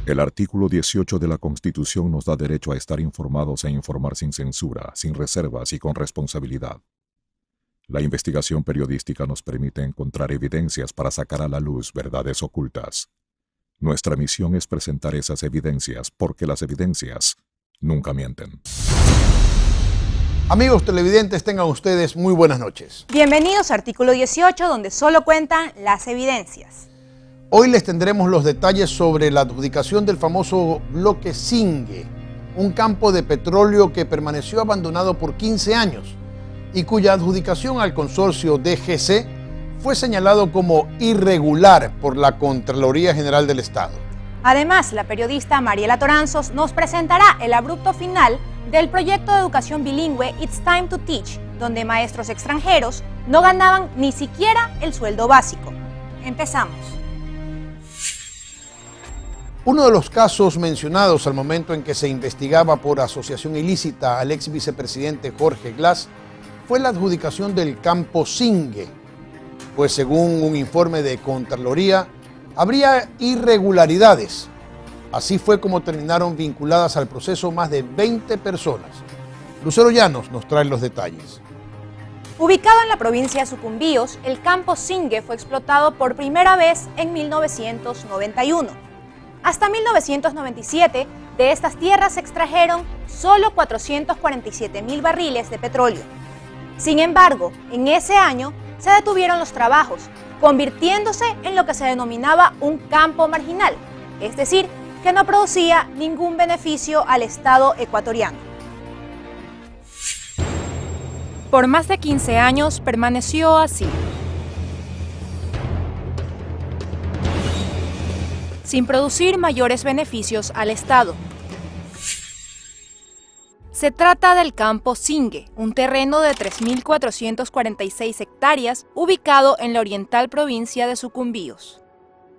El artículo 18 de la Constitución nos da derecho a estar informados e informar sin censura, sin reservas y con responsabilidad. La investigación periodística nos permite encontrar evidencias para sacar a la luz verdades ocultas. Nuestra misión es presentar esas evidencias porque las evidencias nunca mienten. Amigos televidentes, tengan ustedes muy buenas noches. Bienvenidos a Artículo 18, donde solo cuentan las evidencias. Hoy les tendremos los detalles sobre la adjudicación del famoso bloque Zingue, un campo de petróleo que permaneció abandonado por 15 años y cuya adjudicación al consorcio DGC fue señalado como irregular por la Contraloría General del Estado. Además, la periodista Mariela Toranzos nos presentará el abrupto final del proyecto de educación bilingüe It's Time to Teach, donde maestros extranjeros no ganaban ni siquiera el sueldo básico. Empezamos. Uno de los casos mencionados al momento en que se investigaba por asociación ilícita al ex vicepresidente Jorge Glass fue la adjudicación del campo Zingue, pues según un informe de Contraloría, habría irregularidades. Así fue como terminaron vinculadas al proceso más de 20 personas. Lucero Llanos nos trae los detalles. Ubicado en la provincia de Sucumbíos, el campo Zingue fue explotado por primera vez en 1991. Hasta 1997, de estas tierras se extrajeron solo 447.000 barriles de petróleo. Sin embargo, en ese año se detuvieron los trabajos, convirtiéndose en lo que se denominaba un campo marginal, es decir, que no producía ningún beneficio al Estado ecuatoriano. Por más de 15 años permaneció así, sin producir mayores beneficios al Estado. Se trata del campo Zingue, un terreno de 3.446 hectáreas ubicado en la oriental provincia de Sucumbíos.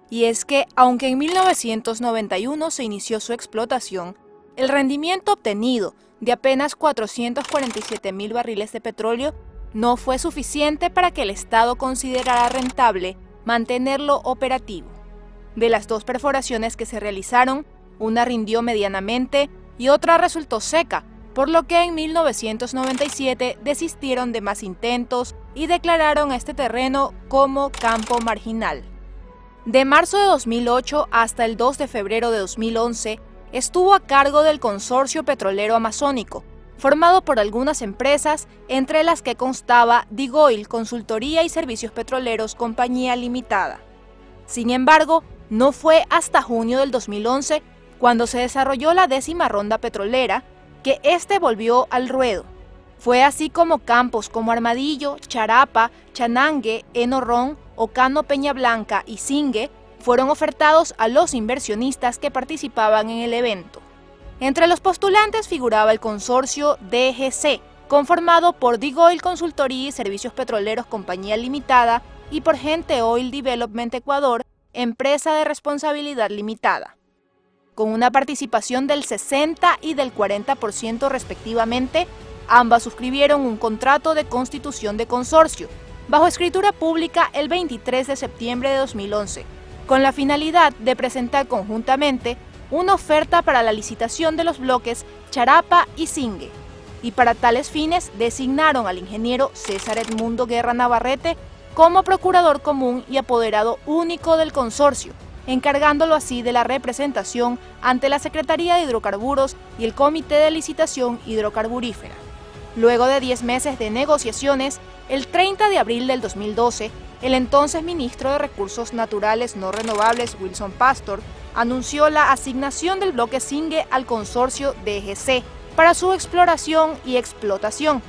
Y es que, aunque en 1991 se inició su explotación, el rendimiento obtenido de apenas 447.000 barriles de petróleo no fue suficiente para que el Estado considerara rentable mantenerlo operativo. De las dos perforaciones que se realizaron, una rindió medianamente y otra resultó seca, por lo que en 1997 desistieron de más intentos y declararon a este terreno como campo marginal. De marzo de 2008 hasta el 2 de febrero de 2011, estuvo a cargo del Consorcio Petrolero Amazónico, formado por algunas empresas, entre las que constaba DIGOIL Consultoría y Servicios Petroleros Compañía Limitada. Sin embargo, no fue hasta junio del 2011, cuando se desarrolló la 10ª ronda petrolera, que este volvió al ruedo. Fue así como campos como Armadillo, Charapa, Chanangue, Enorrón, Ocano Peña Blanca y Zingue fueron ofertados a los inversionistas que participaban en el evento. Entre los postulantes figuraba el consorcio DGC, conformado por DIGOIL Consultoría y Servicios Petroleros Compañía Limitada y por Gente Oil Development Ecuador, empresa de responsabilidad limitada. Con una participación del 60% y del 40% respectivamente, ambas suscribieron un contrato de constitución de consorcio, bajo escritura pública el 23 de septiembre de 2011, con la finalidad de presentar conjuntamente una oferta para la licitación de los bloques Charapa y Zingue, y para tales fines designaron al ingeniero César Edmundo Guerra Navarrete como procurador común y apoderado único del consorcio, encargándolo así de la representación ante la Secretaría de Hidrocarburos y el Comité de Licitación Hidrocarburífera. Luego de 10 meses de negociaciones, el 30 de abril del 2012, el entonces ministro de Recursos Naturales No Renovables, Wilson Pastor, anunció la asignación del bloque Zingue al consorcio DGC para su exploración y explotación,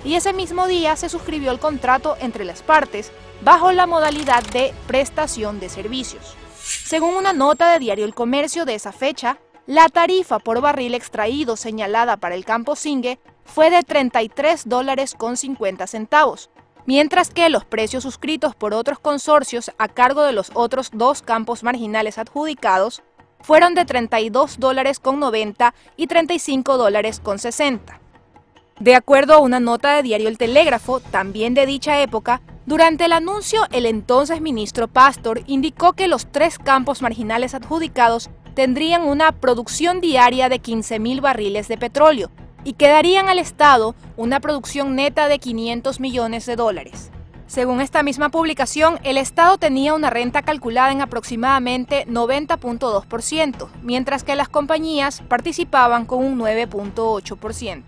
y ese mismo día se suscribió el contrato entre las partes bajo la modalidad de prestación de servicios. Según una nota de Diario El Comercio de esa fecha, la tarifa por barril extraído señalada para el campo Zingue fue de $33.50, mientras que los precios suscritos por otros consorcios a cargo de los otros dos campos marginales adjudicados fueron de $32.90 y $35.60. De acuerdo a una nota de Diario El Telégrafo, también de dicha época, durante el anuncio el entonces ministro Pastor indicó que los tres campos marginales adjudicados tendrían una producción diaria de 15.000 barriles de petróleo y que darían al Estado una producción neta de $500 millones. Según esta misma publicación, el Estado tenía una renta calculada en aproximadamente 90.2%, mientras que las compañías participaban con un 9.8%.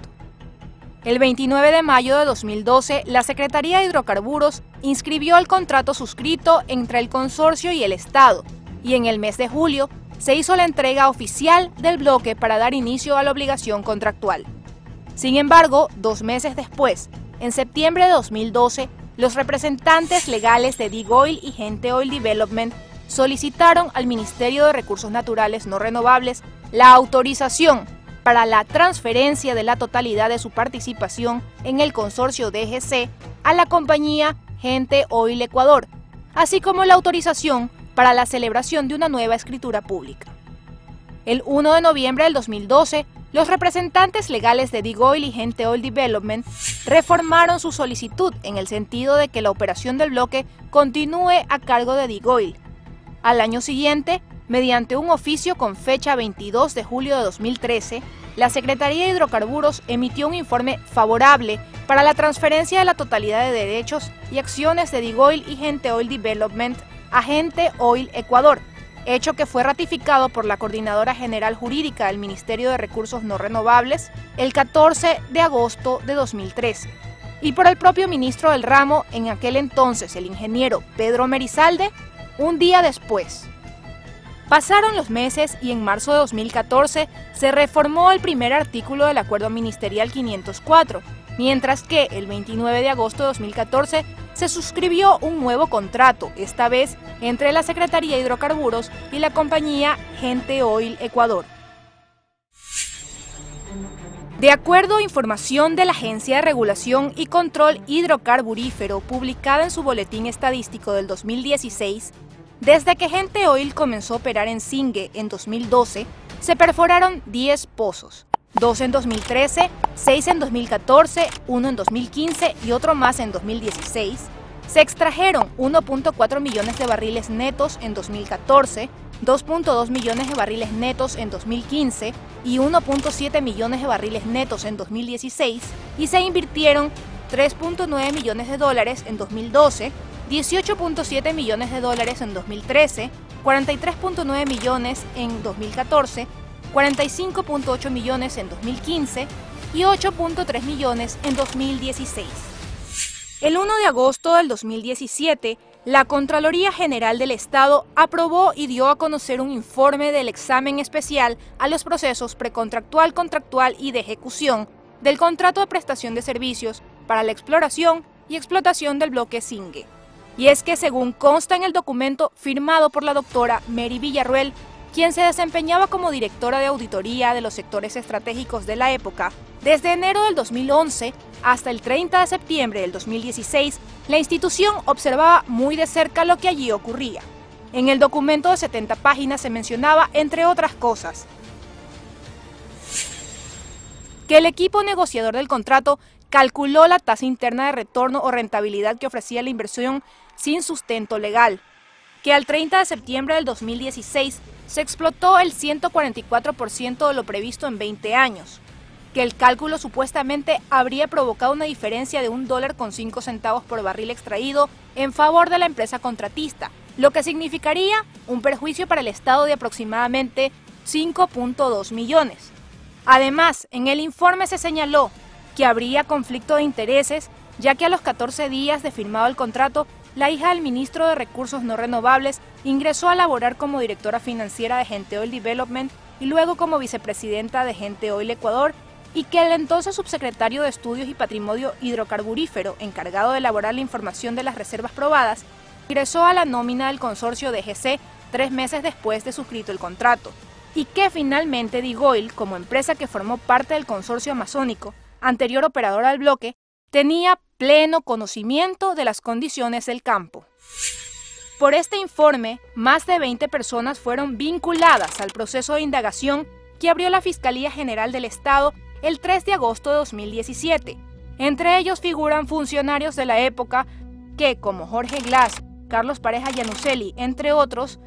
El 29 de mayo de 2012, la Secretaría de Hidrocarburos inscribió el contrato suscrito entre el consorcio y el Estado, y en el mes de julio se hizo la entrega oficial del bloque para dar inicio a la obligación contractual. Sin embargo, 2 meses después, en septiembre de 2012, los representantes legales de Dig Oil y Gente Oil Development solicitaron al Ministerio de Recursos Naturales No Renovables la autorización para la transferencia de la totalidad de su participación en el consorcio DGC a la compañía Gente Oil Ecuador, así como la autorización para la celebración de una nueva escritura pública. El 1 de noviembre del 2012, los representantes legales de Dig Oil y Gente Oil Development reformaron su solicitud en el sentido de que la operación del bloque continúe a cargo de Dig Oil. Al año siguiente, mediante un oficio con fecha 22 de julio de 2013, la Secretaría de Hidrocarburos emitió un informe favorable para la transferencia de la totalidad de derechos y acciones de Dig Oil y Gente Oil Development a Gente Oil Ecuador, hecho que fue ratificado por la Coordinadora General Jurídica del Ministerio de Recursos No Renovables el 14 de agosto de 2013, y por el propio ministro del ramo, en aquel entonces el ingeniero Pedro Merizalde, un día después. Pasaron los meses y en marzo de 2014 se reformó el primer artículo del Acuerdo Ministerial 504, mientras que el 29 de agosto de 2014 se suscribió un nuevo contrato, esta vez entre la Secretaría de Hidrocarburos y la compañía Gente Oil Ecuador. De acuerdo a información de la Agencia de Regulación y Control Hidrocarburífero publicada en su Boletín Estadístico del 2016, desde que Gente Oil comenzó a operar en Singue en 2012, se perforaron 10 pozos, 2 en 2013, 6 en 2014, 1 en 2015 y otro más en 2016. Se extrajeron 1.4 millones de barriles netos en 2014, 2.2 millones de barriles netos en 2015 y 1.7 millones de barriles netos en 2016, y se invirtieron $3.9 millones en 2012, 18.7 millones de dólares en 2013, 43.9 millones en 2014, 45.8 millones en 2015 y 8.3 millones en 2016. El 1 de agosto del 2017, la Contraloría General del Estado aprobó y dio a conocer un informe del examen especial a los procesos precontractual, contractual y de ejecución del contrato de prestación de servicios para la exploración y explotación del bloque Singue. Y es que, según consta en el documento firmado por la doctora Mary Villarruel, quien se desempeñaba como directora de auditoría de los sectores estratégicos de la época, desde enero del 2011 hasta el 30 de septiembre del 2016, la institución observaba muy de cerca lo que allí ocurría. En el documento de 70 páginas se mencionaba, entre otras cosas, que el equipo negociador del contrato calculó la tasa interna de retorno o rentabilidad que ofrecía la inversión sin sustento legal, que al 30 de septiembre del 2016 se explotó el 144% de lo previsto en 20 años, que el cálculo supuestamente habría provocado una diferencia de $1.05 por barril extraído en favor de la empresa contratista, lo que significaría un perjuicio para el Estado de aproximadamente 5.2 millones. Además, en el informe se señaló que habría conflicto de intereses, ya que a los 14 días de firmado el contrato, la hija del ministro de Recursos No Renovables ingresó a laborar como directora financiera de Gente Oil Development y luego como vicepresidenta de Gente Oil Ecuador, y que el entonces subsecretario de Estudios y Patrimonio Hidrocarburífero, encargado de elaborar la información de las reservas probadas, ingresó a la nómina del consorcio DGC 3 meses después de suscrito el contrato, y que finalmente Dig Oil, como empresa que formó parte del consorcio amazónico, anterior operadora del bloque, tenía pleno conocimiento de las condiciones del campo. Por este informe, más de 20 personas fueron vinculadas al proceso de indagación que abrió la Fiscalía General del Estado el 3 de agosto de 2017. Entre ellos figuran funcionarios de la época que, como Jorge Glass, Carlos Pareja Yanuseli, entre otros,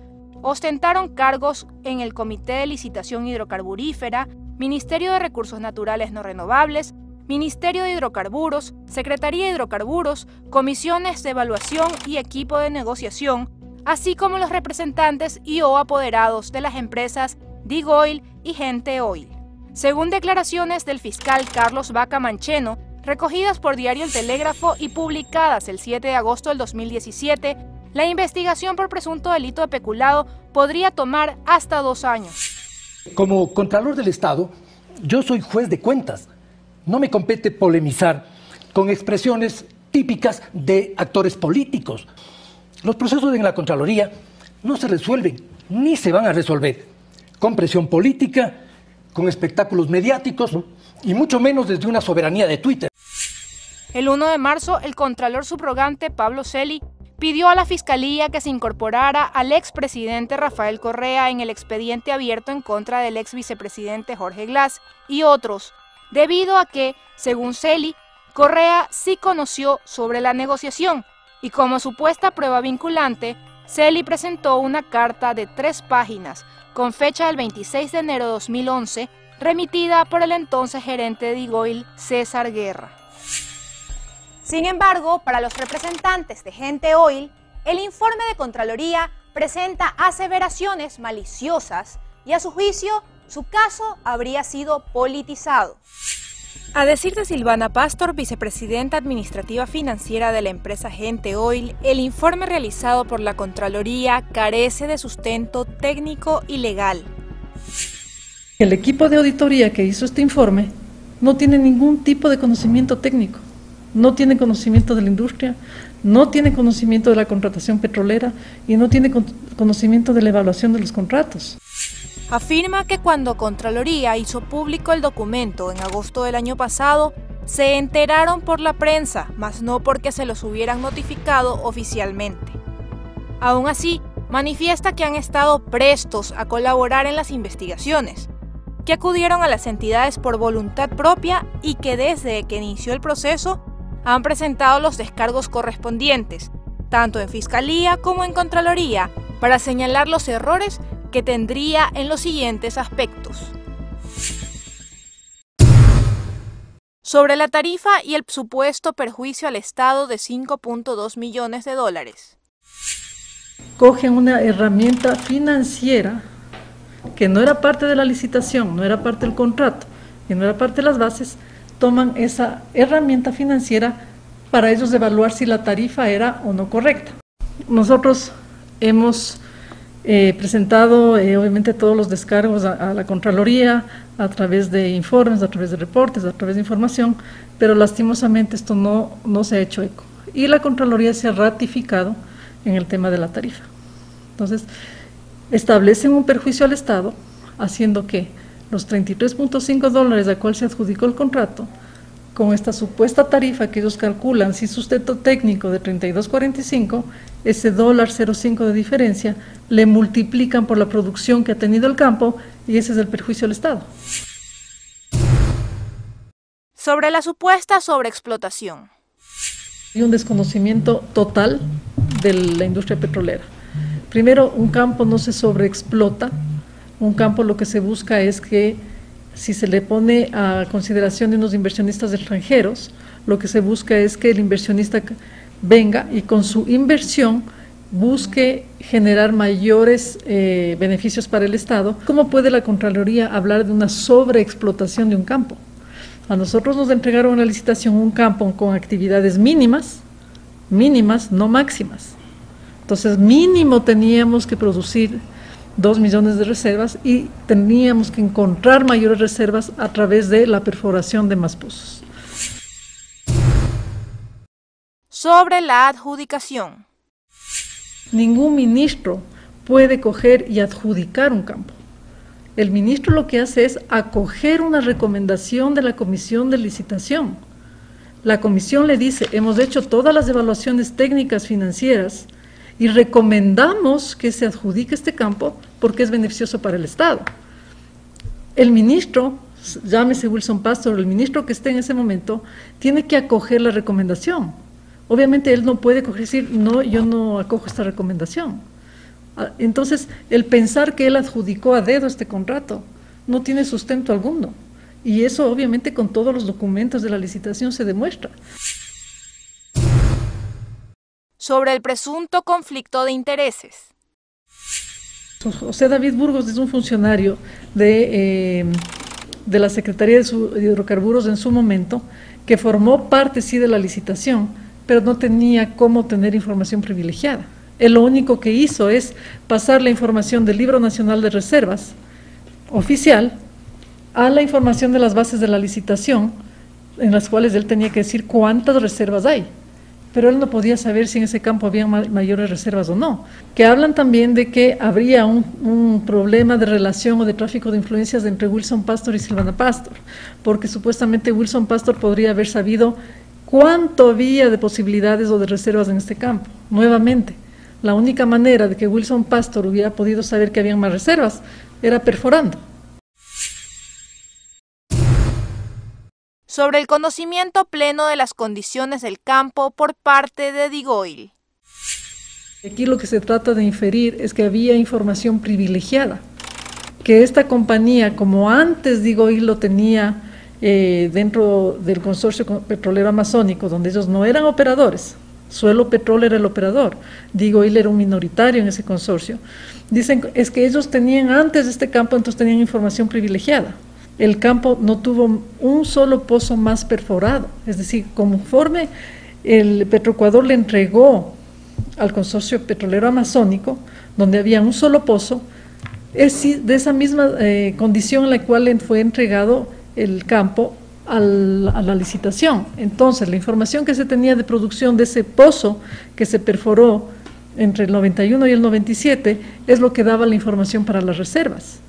ostentaron cargos en el Comité de Licitación Hidrocarburífera, Ministerio de Recursos Naturales No Renovables, Ministerio de Hidrocarburos, Secretaría de Hidrocarburos, comisiones de evaluación y equipo de negociación, así como los representantes y o apoderados de las empresas DIGOIL y Gente Oil. Según declaraciones del fiscal Carlos Vaca Mancheno, recogidas por Diario El Telégrafo y publicadas el 7 de agosto del 2017, la investigación por presunto delito de peculado podría tomar hasta 2 años. Como Contralor del Estado, yo soy juez de cuentas. No me compete polemizar con expresiones típicas de actores políticos. Los procesos en la Contraloría no se resuelven, ni se van a resolver, con presión política, con espectáculos mediáticos y mucho menos desde una soberanía de Twitter. El 1 de marzo, el Contralor subrogante Pablo Celi pidió a la Fiscalía que se incorporara al expresidente Rafael Correa en el expediente abierto en contra del ex vicepresidente Jorge Glass y otros, debido a que, según Celi, Correa sí conoció sobre la negociación y como supuesta prueba vinculante, Celi presentó una carta de 3 páginas con fecha del 26 de enero de 2011, remitida por el entonces gerente de DIGOIL, César Guerra. Sin embargo, para los representantes de Gente Oil, el informe de Contraloría presenta aseveraciones maliciosas y a su juicio, su caso habría sido politizado. A decir de Silvana Pastor, vicepresidenta administrativa financiera de la empresa Gente Oil, el informe realizado por la Contraloría carece de sustento técnico y legal. El equipo de auditoría que hizo este informe no tiene ningún tipo de conocimiento técnico. No tiene conocimiento de la industria, no tiene conocimiento de la contratación petrolera y no tiene conocimiento de la evaluación de los contratos. Afirma que cuando Contraloría hizo público el documento en agosto del año pasado, se enteraron por la prensa, mas no porque se los hubieran notificado oficialmente. Aún así, manifiesta que han estado prestos a colaborar en las investigaciones, que acudieron a las entidades por voluntad propia y que desde que inició el proceso han presentado los descargos correspondientes, tanto en Fiscalía como en Contraloría, para señalar los errores que tendría en los siguientes aspectos. Sobre la tarifa y el supuesto perjuicio al Estado de $5.2 millones. Cogen una herramienta financiera que no era parte de la licitación, no era parte del contrato, y no era parte de las bases, toman esa herramienta financiera para ellos evaluar si la tarifa era o no correcta. Nosotros hemos presentado obviamente todos los descargos a la Contraloría a través de informes, a través de reportes, a través de información, pero lastimosamente esto no se ha hecho eco. Y la Contraloría se ha ratificado en el tema de la tarifa. Entonces, establecen un perjuicio al Estado, haciendo que los $33.5 a cual se adjudicó el contrato, con esta supuesta tarifa que ellos calculan sin sustento técnico de 32.45, ese $0.05 de diferencia le multiplican por la producción que ha tenido el campo y ese es el perjuicio al Estado. Sobre la supuesta sobreexplotación. Hay un desconocimiento total de la industria petrolera. Primero, un campo no se sobreexplota, un campo lo que se busca es que si se le pone a consideración de unos inversionistas extranjeros, lo que se busca es que el inversionista venga y con su inversión busque generar mayores beneficios para el Estado. ¿Cómo puede la Contraloría hablar de una sobreexplotación de un campo? A nosotros nos entregaron en la licitación un campo con actividades mínimas, no máximas. Entonces, mínimo teníamos que producir 2 millones de reservas y teníamos que encontrar mayores reservas a través de la perforación de más pozos. Sobre la adjudicación. Ningún ministro puede coger y adjudicar un campo. El ministro lo que hace es acoger una recomendación de la comisión de licitación. La comisión le dice, hemos hecho todas las evaluaciones técnicas financieras y recomendamos que se adjudique este campo porque es beneficioso para el Estado. El ministro, llámese Wilson Pastor, el ministro que esté en ese momento, tiene que acoger la recomendación. Obviamente él no puede decir, no, yo no acojo esta recomendación. Entonces, el pensar que él adjudicó a dedo este contrato no tiene sustento alguno. Y eso obviamente con todos los documentos de la licitación se demuestra. Sobre el presunto conflicto de intereses. José David Burgos es un funcionario de la Secretaría de Hidrocarburos en su momento, que formó parte sí de la licitación, pero no tenía cómo tener información privilegiada. Él lo único que hizo es pasar la información del Libro Nacional de Reservas oficial a la información de las bases de la licitación, en las cuales él tenía que decir cuántas reservas hay, pero él no podía saber si en ese campo había mayores reservas o no. Que hablan también de que habría un problema de relación o de tráfico de influencias entre Wilson Pastor y Silvana Pastor, porque supuestamente Wilson Pastor podría haber sabido cuánto había de posibilidades o de reservas en este campo. Nuevamente, la única manera de que Wilson Pastor hubiera podido saber que habían más reservas era perforando. Sobre el conocimiento pleno de las condiciones del campo por parte de DIGOIL. Aquí lo que se trata de inferir es que había información privilegiada, que esta compañía, como antes DIGOIL lo tenía dentro del consorcio petrolero amazónico, donde ellos no eran operadores, Suelo Petrol era el operador, DIGOIL era un minoritario en ese consorcio, dicen es que ellos tenían antes este campo, entonces tenían información privilegiada. El campo no tuvo un solo pozo más perforado, es decir, conforme el Petroecuador le entregó al consorcio petrolero amazónico, donde había un solo pozo, es de esa misma condición en la cual le fue entregado el campo a la licitación. Entonces, la información que se tenía de producción de ese pozo que se perforó entre el 91 y el 97 es lo que daba la información para las reservas.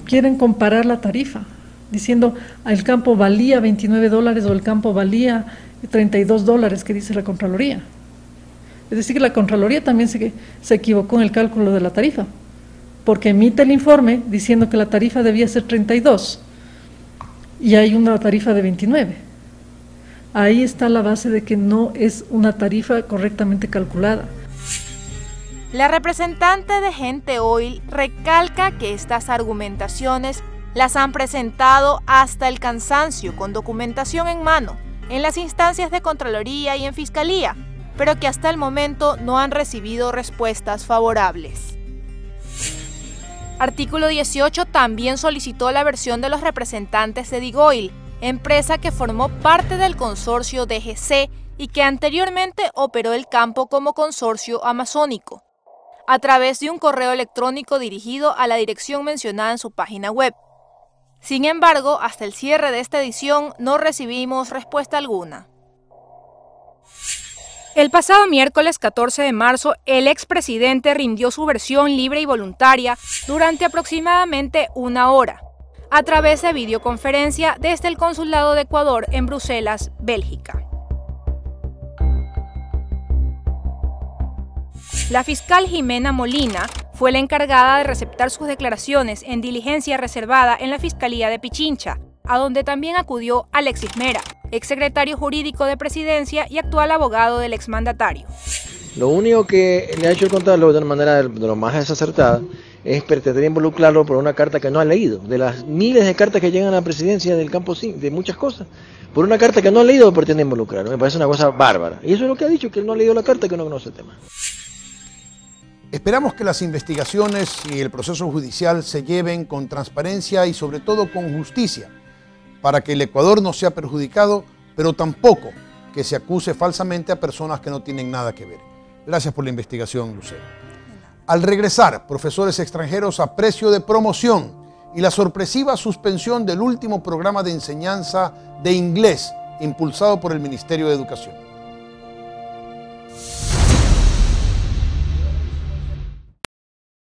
Quieren comparar la tarifa, diciendo el campo valía $29 o el campo valía $32 que dice la Contraloría. Es decir, que la Contraloría también se equivocó en el cálculo de la tarifa, porque emite el informe diciendo que la tarifa debía ser 32 y hay una tarifa de 29. Ahí está la base de que no es una tarifa correctamente calculada. La representante de Gente Oil recalca que estas argumentaciones las han presentado hasta el cansancio con documentación en mano en las instancias de Contraloría y en Fiscalía, pero que hasta el momento no han recibido respuestas favorables. Artículo 18 también solicitó la versión de los representantes de DIGOIL, empresa que formó parte del consorcio DGC y que anteriormente operó el campo como consorcio amazónico, a través de un correo electrónico dirigido a la dirección mencionada en su página web. Sin embargo, hasta el cierre de esta edición no recibimos respuesta alguna. El pasado miércoles 14 de marzo, el expresidente rindió su versión libre y voluntaria durante aproximadamente una hora, a través de videoconferencia desde el Consulado de Ecuador en Bruselas, Bélgica. La fiscal Jimena Molina fue la encargada de receptar sus declaraciones en diligencia reservada en la Fiscalía de Pichincha, a donde también acudió Alexis Mera, exsecretario jurídico de Presidencia y actual abogado del exmandatario. Lo único que le ha hecho el contador de una manera de lo más desacertada es pretender involucrarlo por una carta que no ha leído. De las miles de cartas que llegan a la presidencia del campo, de muchas cosas, por una carta que no ha leído pretende involucrarlo. Me parece una cosa bárbara. Y eso es lo que ha dicho, que él no ha leído la carta, que no conoce el tema. Esperamos que las investigaciones y el proceso judicial se lleven con transparencia y sobre todo con justicia, para que el Ecuador no sea perjudicado, pero tampoco que se acuse falsamente a personas que no tienen nada que ver. Gracias por la investigación, Lucero. Al regresar, profesores extranjeros a precio de promoción y la sorpresiva suspensión del último programa de enseñanza de inglés impulsado por el Ministerio de Educación.